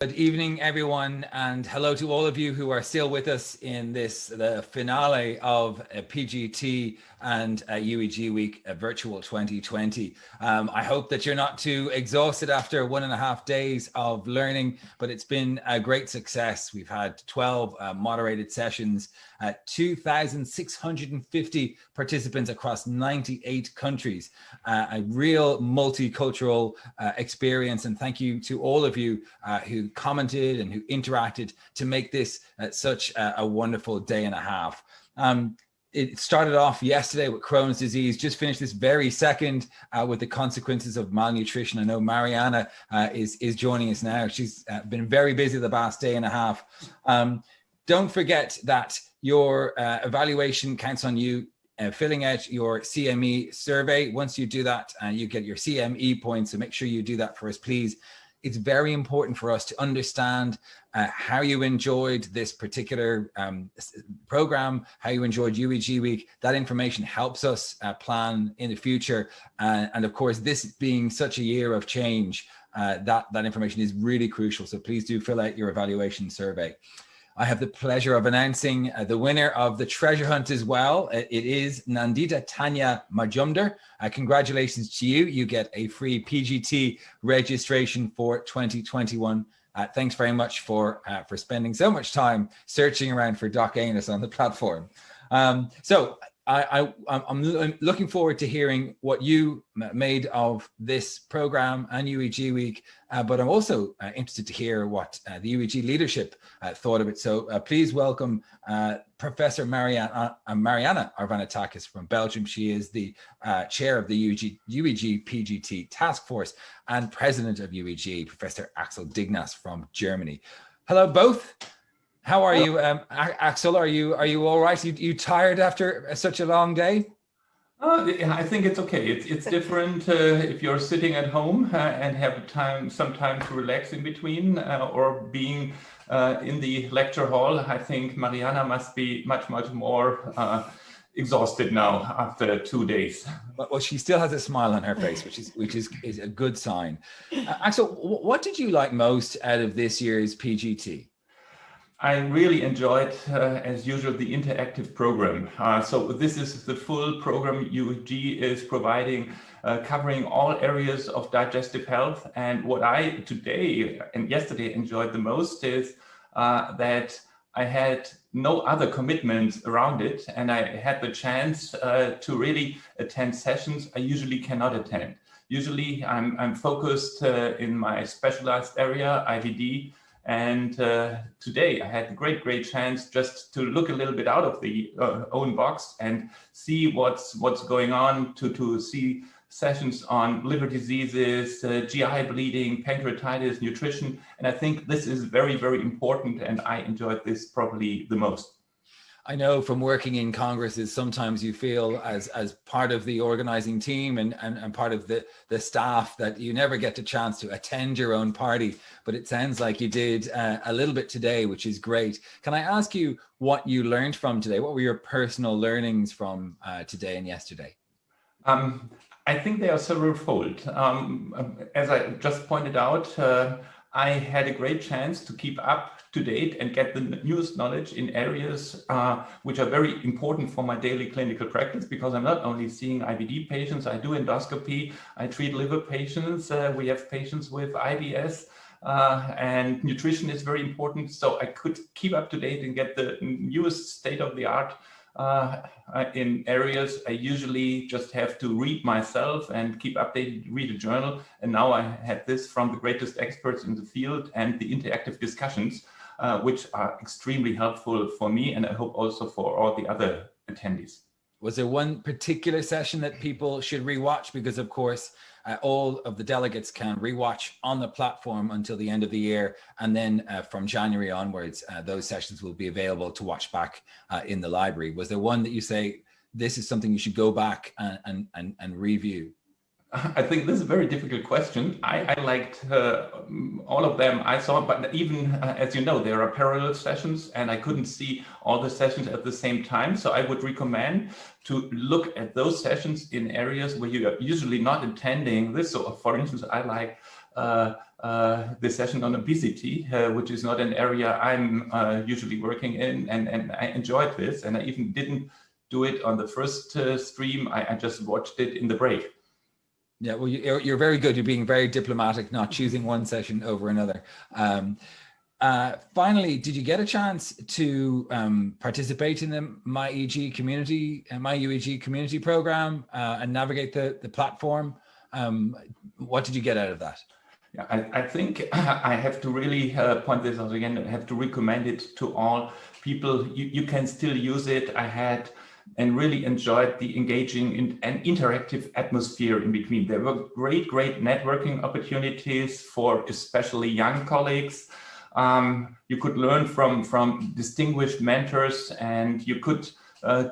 Good evening, everyone, and hello to all of you who are still with us in the finale of PGT and UEG Week Virtual 2020. I hope that you're not too exhausted after 1.5 days of learning, but it's been a great success. We've had 12 moderated sessions, 2,650 participants across 98 countries, a real multicultural experience. And thank you to all of you who commented and who interacted to make this such a wonderful day and a half. It started off yesterday with Crohn's disease, just finished this very second with the consequences of malnutrition. I know Marianna is joining us now. She's been very busy the past day and a half. Don't forget that your evaluation counts on you filling out your CME survey. Once you do that, you get your CME points, so make sure you do that for us, please. It's very important for us to understand how you enjoyed this particular program, how you enjoyed UEG Week. That information helps us plan in the future. And of course, this being such a year of change, that information is really crucial. So please do fill out your evaluation survey. I have the pleasure of announcing the winner of the treasure hunt as well. It is Nandita Tanya Majumdar. Congratulations to you. You get a free PGT registration for 2021. Thanks very much for spending so much time searching around for Doc Anus on the platform. I'm looking forward to hearing what you made of this program and UEG Week, but I'm also interested to hear what the UEG leadership thought of it. So please welcome Professor Marianna Arvanitakis from Belgium. She is the chair of the UEG PGT Task Force and president of UEG, Professor Axel Dignass from Germany. Hello, both. How are you, Axel? Are you all right? You tired after such a long day? I think it's okay. It's different if you're sitting at home and have some time to relax in between, or being in the lecture hall. I think Marianna must be much more exhausted now after 2 days. Well, she still has a smile on her face, which is a good sign. Axel, what did you like most out of this year's PGT? I really enjoyed, as usual, the interactive program. So this is the full program UEG is providing, covering all areas of digestive health. And what I today and yesterday enjoyed the most is that I had no other commitments around it. And I had the chance to really attend sessions I usually cannot attend. Usually I'm focused in my specialized area, IBD. And today I had a great chance just to look a little bit out of the own box and see what's going on, to see sessions on liver diseases, GI bleeding, pancreatitis, nutrition. And I think this is very important, and I enjoyed this probably the most. I know from working in congresses, sometimes you feel as part of the organizing team and part of the staff that you never get the chance to attend your own party, but it sounds like you did a little bit today, which is great. Can I ask you what you learned from today? What were your personal learnings from today and yesterday? I think they are several-fold. As I just pointed out, I had a great chance to keep up to date and get the newest knowledge in areas which are very important for my daily clinical practice, because I'm not only seeing IBD patients, I do endoscopy, I treat liver patients, we have patients with IBS, and nutrition is very important. So I could keep up to date and get the newest state-of-the-art in areas I usually just have to read myself and keep updated, read a journal. And now I had this from the greatest experts in the field and the interactive discussions, which are extremely helpful for me, and I hope also for all the other attendees. Was there one particular session that people should rewatch? Because of course, all of the delegates can rewatch on the platform until the end of the year. And then from January onwards, those sessions will be available to watch back in the library. Was there one that you say, this is something you should go back and review? I think this is a very difficult question. I liked all of them I saw, but even as you know, there are parallel sessions and I couldn't see all the sessions at the same time. So I would recommend to look at those sessions in areas where you are usually not attending this. So for instance, I like the session on obesity, which is not an area I'm usually working in, and I enjoyed this, and I even didn't do it on the first stream. I just watched it in the break. Yeah, well, you're very good. You're being very diplomatic, not choosing one session over another. Finally, did you get a chance to participate in the MyUEG community program and navigate the platform? What did you get out of that? Yeah, I think I have to really point this out again. I have to recommend it to all people. You can still use it. I had and really enjoyed the engaging and interactive atmosphere in between. There were great networking opportunities for especially young colleagues. You could learn from distinguished mentors, and you could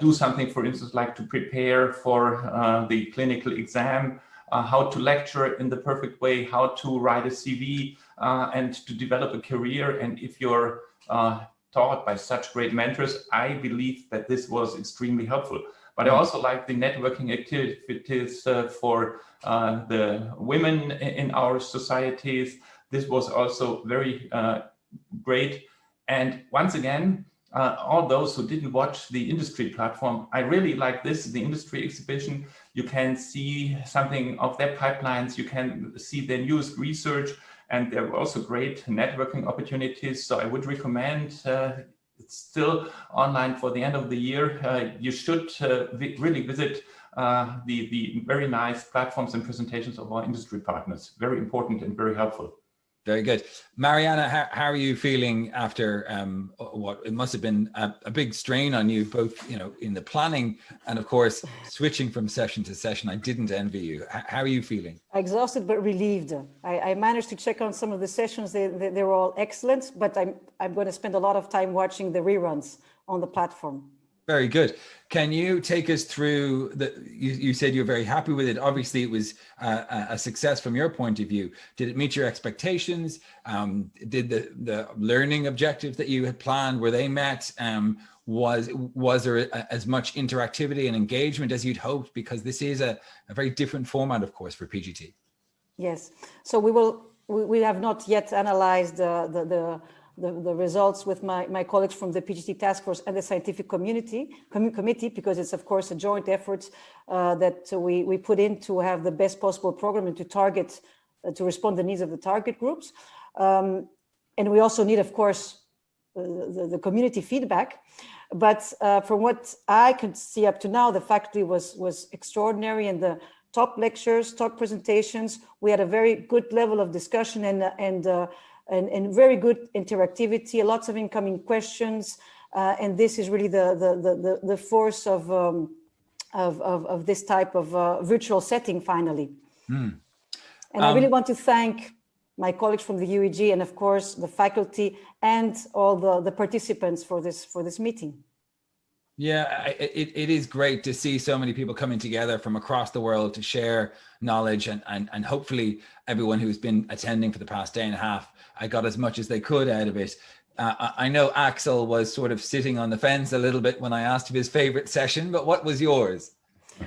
do something, for instance, like to prepare for the clinical exam, how to lecture in the perfect way, how to write a CV, and to develop a career. And if you're taught by such great mentors, I believe that this was extremely helpful. But I also like the networking activities for the women in our societies. This was also very great. And once again, all those who didn't watch the industry platform, I really like this, the industry exhibition. You can see something of their pipelines, you can see their newest research, and there were also great networking opportunities. So I would recommend, it's still online for the end of the year. You should really visit the very nice platforms and presentations of our industry partners. Very important and very helpful. Very good. Marianna, how are you feeling after what it must have been a big strain on you, both in the planning and of course switching from session to session? I didn't envy you. How are you feeling? Exhausted but relieved. I managed to check on some of the sessions. They were all excellent, but I'm going to spend a lot of time watching the reruns on the platform. Very good. Can you take us through you said you're very happy with it. Obviously it was a success from your point of view. Did it meet your expectations? Did the learning objectives that you had planned, were they met? Was there as much interactivity and engagement as you'd hoped? Because this is a very different format, of course, for PGT. Yes. So we have not yet analyzed the results with my colleagues from the PGT Task Force and the Scientific Committee, because it's of course a joint effort that we put in to have the best possible program and to target, to respond to the needs of the target groups. And we also need, of course, the community feedback. But from what I could see up to now, the faculty was extraordinary, and the top lectures, top presentations, we had a very good level of discussion and very good interactivity, lots of incoming questions, and this is really the force of this type of virtual setting finally. And I really want to thank my colleagues from the UEG and of course the faculty and all the participants for this meeting. Yeah, it is great to see so many people coming together from across the world to share knowledge, and hopefully everyone who's been attending for the past day and a half, I got as much as they could out of it. I know Axel was sort of sitting on the fence a little bit when I asked him his favorite session, but what was yours?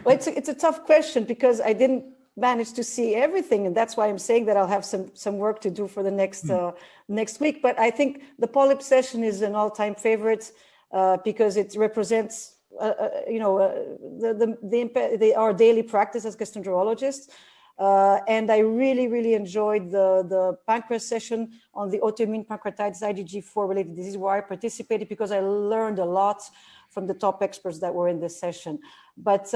Well, it's a tough question because I didn't manage to see everything, and that's why I'm saying that I'll have some work to do for the next week. But I think the polyp session is an all-time favorite. Because it represents, our daily practice as gastroenterologists. And I really enjoyed the pancreas session on the autoimmune pancreatitis IgG4 related disease, where I participated because I learned a lot from the top experts that were in this session. But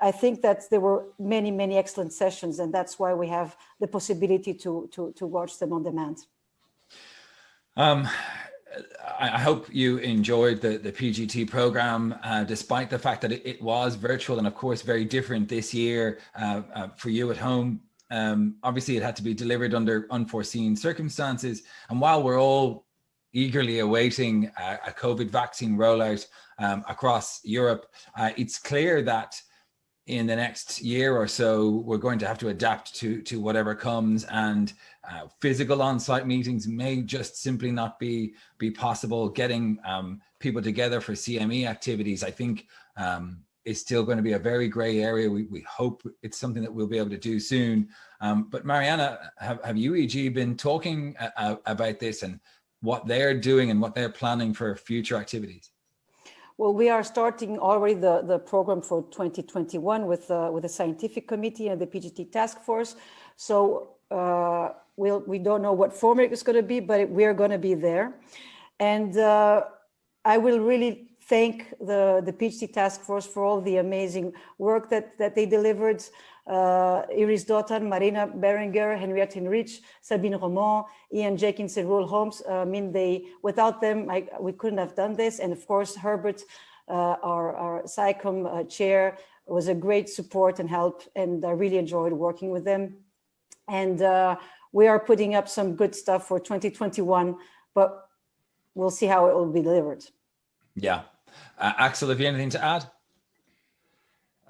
I think that there were many excellent sessions, and that's why we have the possibility to watch them on demand. I hope you enjoyed the PGT program, despite the fact that it was virtual and of course very different this year for you at home. Obviously it had to be delivered under unforeseen circumstances. And while we're all eagerly awaiting a COVID vaccine rollout across Europe, it's clear that in the next year or so, we're going to have to adapt to whatever comes, and physical on-site meetings may just simply not be possible. Getting people together for CME activities, I think is still going to be a very gray area. We hope it's something that we'll be able to do soon. But Marianna, have UEG been talking about this and what they're doing and what they're planning for future activities? Well, we are starting already the program for 2021 with the scientific committee and the PGT Task Force. So we don't know what format it's going to be, but we are going to be there. And I will really thank the PGT Task Force for all the amazing work that they delivered. Iris Doughton, Marina Berenger, Henriette Hinrich, Sabine Roman, Ian Jenkins, and Roel Holmes. I mean, without them, we couldn't have done this. And of course, Herbert, our SciComm chair, was a great support and help. And I really enjoyed working with them. And we are putting up some good stuff for 2021, but we'll see how it will be delivered. Yeah. Axel, have you anything to add?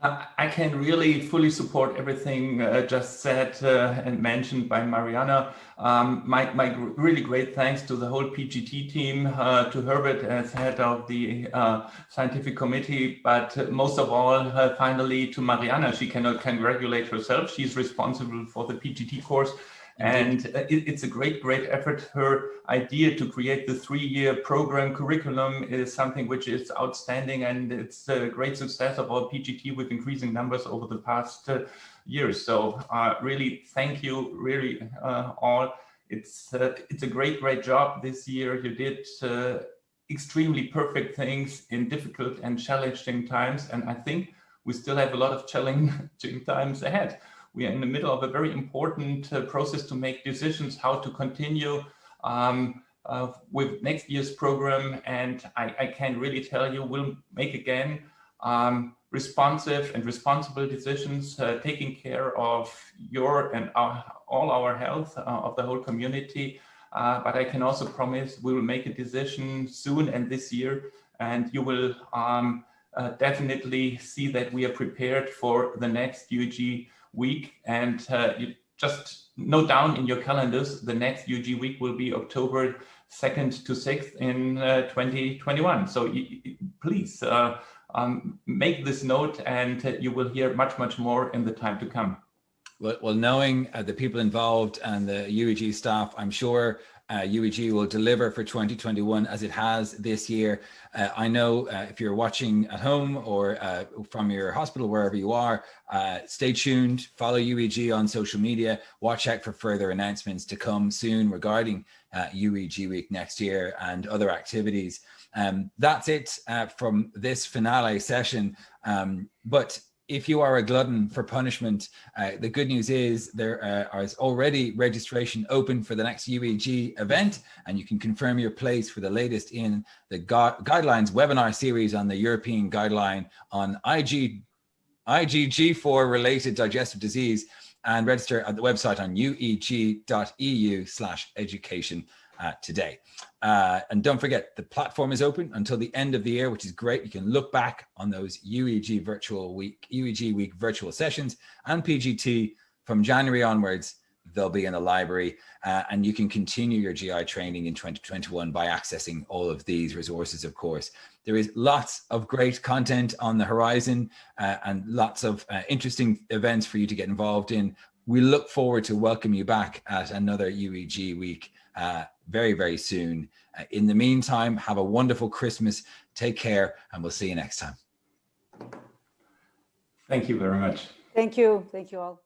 I can really fully support everything just said and mentioned by Marianna. My really great thanks to the whole PGT team, to Herbert as head of the scientific committee, but most of all, finally to Marianna. She cannot congratulate herself. She's responsible for the PGT course. And it's a great effort. Her idea to create the 3-year program curriculum is something which is outstanding, and it's a great success of our PGT with increasing numbers over the past years. So really, thank you, really all. It's a great job this year. You did extremely perfect things in difficult and challenging times, and I think we still have a lot of challenging times ahead. We are in the middle of a very important process to make decisions how to continue with next year's program. And I can really tell you, we'll make again responsive and responsible decisions, taking care of your and all our health of the whole community. But I can also promise we will make a decision soon and this year, and you will definitely see that we are prepared for the next UEG week. And you just note down in your calendars, the next UEG week will be October 2nd to 6th in 2021. So please make this note, and you will hear much more in the time to come. Well, knowing the people involved and the UEG staff, I'm sure UEG will deliver for 2021 as it has this year. I know if you're watching at home or from your hospital, wherever you are, stay tuned, follow UEG on social media, watch out for further announcements to come soon regarding UEG Week next year and other activities. That's it from this finale session. But if you are a glutton for punishment, the good news is there is already registration open for the next UEG event, and you can confirm your place for the latest in the guidelines webinar series on the European guideline on IgG4 related digestive disease, and register at the website on ueg.eu/education today. And don't forget, the platform is open until the end of the year, which is great. You can look back on those UEG Week virtual sessions, and PGT from January onwards, they'll be in the library, and you can continue your GI training in 2021 by accessing all of these resources. Of course, there is lots of great content on the horizon and lots of interesting events for you to get involved in. We look forward to welcome you back at another UEG Week very soon. In the meantime, have a wonderful Christmas. Take care, and we'll see you next time. Thank you very much. Thank you all.